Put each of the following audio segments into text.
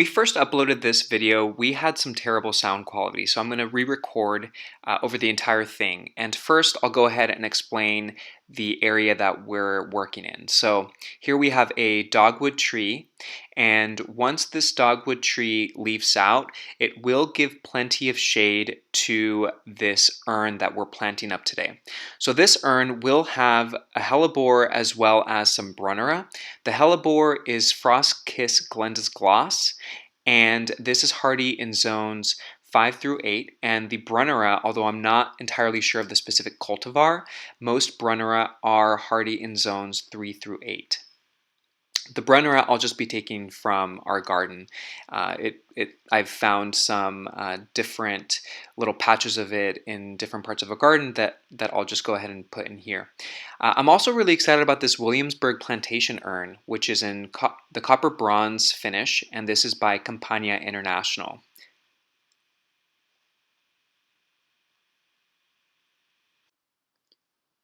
we first uploaded this video, we had some terrible sound quality, so I'm going to re-record over the entire thing. And first, I'll go ahead and explain the area that we're working in. So here we have a dogwood tree, and once this dogwood tree leaves out, it will give plenty of shade to this urn that we're planting up today. So this urn will have a hellebore as well as some Brunnera. The hellebore is Frost Kiss Glenda's Gloss, and this is hardy in zones 5 through 8, and the Brunnera, although I'm not entirely sure of the specific cultivar, most Brunnera are hardy in zones 3 through 8. The Brunnera I'll just be taking from our garden. I've found some different little patches of it in different parts of a garden that I'll just go ahead and put in here. I'm also really excited about this Williamsburg Plantation Urn, which is in the copper bronze finish, and this is by Campania International.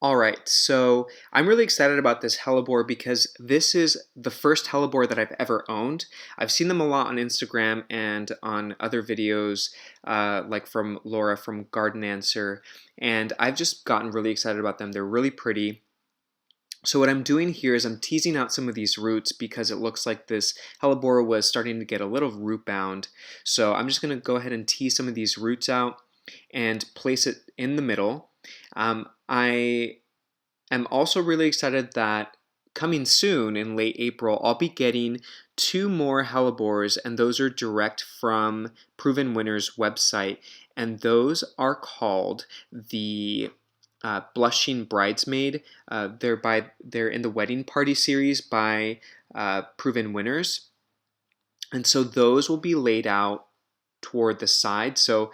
Alright, so I'm really excited about this hellebore because this is the first hellebore that I've ever owned. I've seen them a lot on Instagram and on other videos like from Laura from Garden Answer, and I've just gotten really excited about them. They're really pretty. So what I'm doing here is I'm teasing out some of these roots because it looks like this hellebore was starting to get a little root bound. So I'm just going to go ahead and tease some of these roots out and place it in the middle. I am also really excited that coming soon in late April, I'll be getting 2 more hellebores, and those are direct from Proven Winners website, and those are called the Blushing Bridesmaid. They're in the Wedding Party series by Proven Winners, and so those will be laid out toward the side. So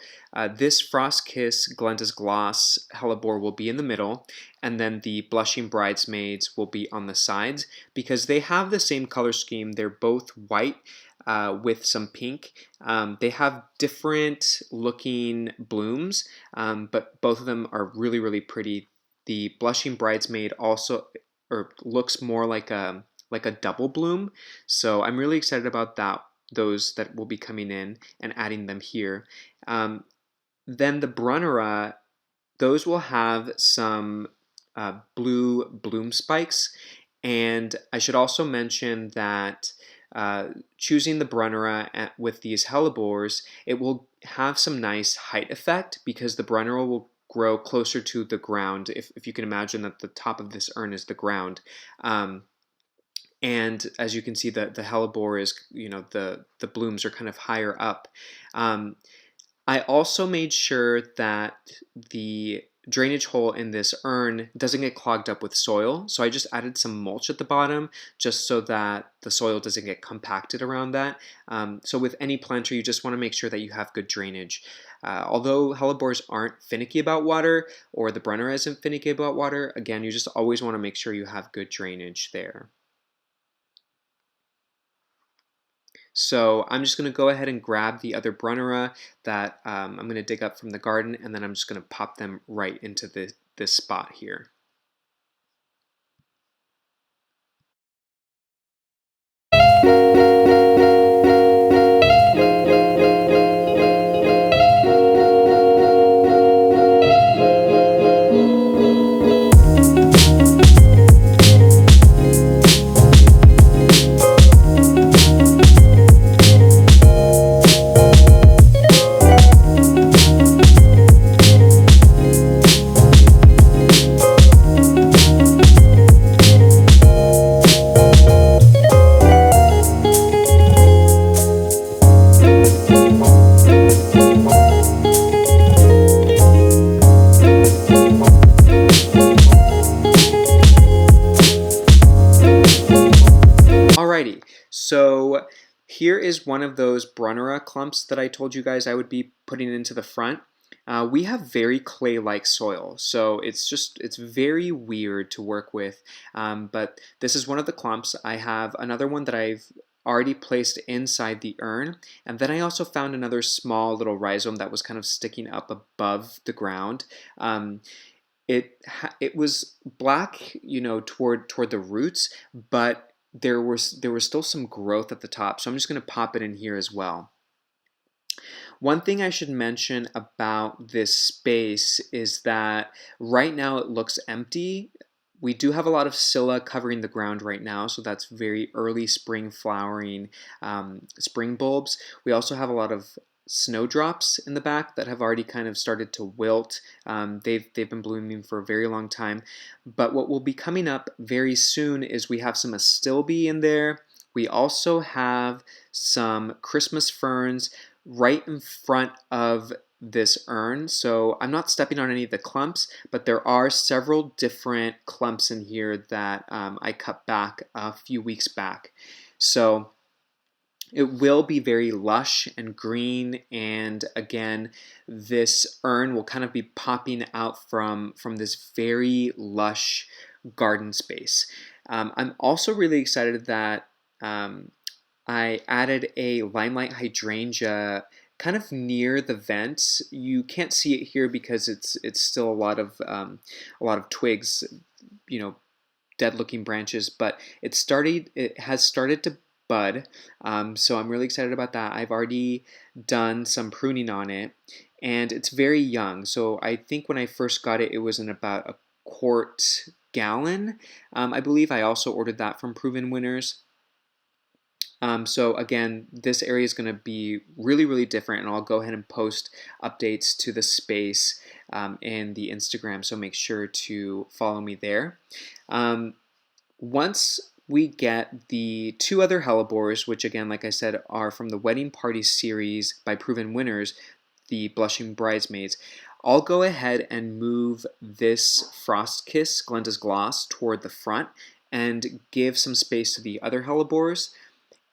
this Frost Kiss Glenda's Gloss hellebore will be in the middle, and then the Blushing Bridesmaids will be on the sides because they have the same color scheme. They're both white with some pink. They have different looking blooms, but both of them are really, really pretty. The Blushing Bridesmaid also looks more like a double bloom, so I'm really excited about those that will be coming in and adding them here. Then the Brunnera, those will have some blue bloom spikes, and I should also mention that choosing the Brunnera with these hellebores, it will have some nice height effect because the Brunnera will grow closer to the ground, if you can imagine that the top of this urn is the ground. And as you can see, the hellebore is, the blooms are kind of higher up. I also made sure that the drainage hole in this urn doesn't get clogged up with soil. So I just added some mulch at the bottom just so that the soil doesn't get compacted around that. So with any planter, you just want to make sure that you have good drainage. Although hellebores aren't finicky about water, or the Brunnera isn't finicky about water, again, you just always want to make sure you have good drainage there. So I'm just going to go ahead and grab the other Brunnera that I'm going to dig up from the garden, and then I'm just going to pop them right into this spot here. Alrighty, so here is one of those Brunnera clumps that I told you guys I would be putting into the front. We have very clay-like soil, so it's very weird to work with, but this is one of the clumps. I have another one that I've already placed inside the urn, and then I also found another small little rhizome that was kind of sticking up above the ground. It was black, toward the roots, but there was still some growth at the top, so I'm just going to pop it in here as well. One thing I should mention about this space is that right now it looks empty. We do have a lot of scilla covering the ground right now, so that's very early spring flowering spring bulbs. We also have a lot of snowdrops in the back that have already kind of started to wilt. They've been blooming for a very long time. But what will be coming up very soon is we have some astilbe in there. We also have some Christmas ferns right in front of this urn. So I'm not stepping on any of the clumps, but there are several different clumps in here that I cut back a few weeks back. So it will be very lush and green, and again, this urn will kind of be popping out from this very lush garden space. I'm also really excited that I added a limelight hydrangea kind of near the vents. You can't see it here because it's still a lot of twigs, you know, dead looking branches, but it has started to bud. So I'm really excited about that. I've already done some pruning on it, and it's very young. So I think when I first got it, it was in about a quart gallon. I believe I also ordered that from Proven Winners. So again, this area is going to be really, really different, and I'll go ahead and post updates to the space in the Instagram, so make sure to follow me there. Once we get the two other hellebores, which again, like I said, are from the Wedding Party series by Proven Winners, the Blushing Bridesmaids, I'll go ahead and move this Frost Kiss Glenda's Gloss toward the front and give some space to the other hellebores.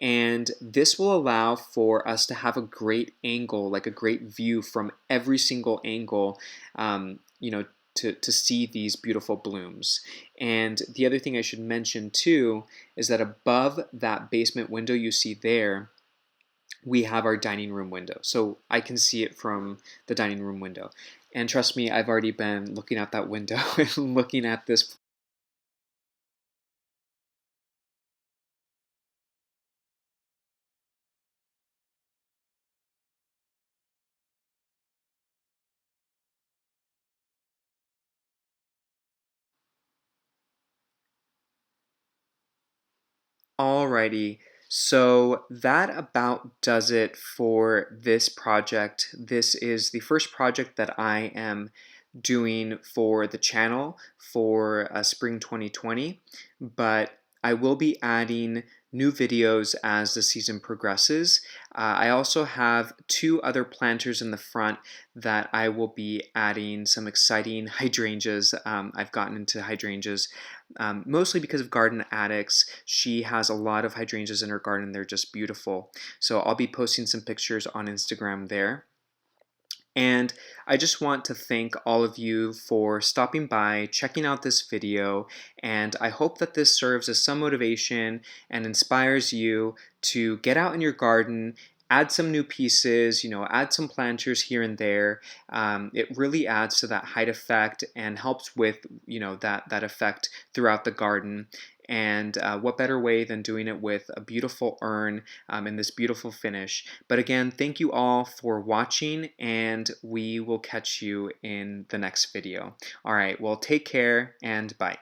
And this will allow for us to have a great angle, like a great view from every single angle, to see these beautiful blooms. And the other thing I should mention too is that above that basement window you see there, we have our dining room window. So I can see it from the dining room window. And trust me, I've already been looking out that window and looking at this. Alrighty, so that about does it for this project. This is the first project that I am doing for the channel for spring 2020, but I will be adding new videos as the season progresses. I also have two other planters in the front that I will be adding some exciting hydrangeas. I've gotten into hydrangeas mostly because of Garden Addicts. She has a lot of hydrangeas in her garden. They're just beautiful. So I'll be posting some pictures on Instagram there. And I just want to thank all of you for stopping by, checking out this video, and I hope that this serves as some motivation and inspires you to get out in your garden, add some new pieces, add some planters here and there. It really adds to that height effect and helps with, that effect throughout the garden. And what better way than doing it with a beautiful urn in this beautiful finish. But again, thank you all for watching, and we will catch you in the next video. All right, well, take care and bye.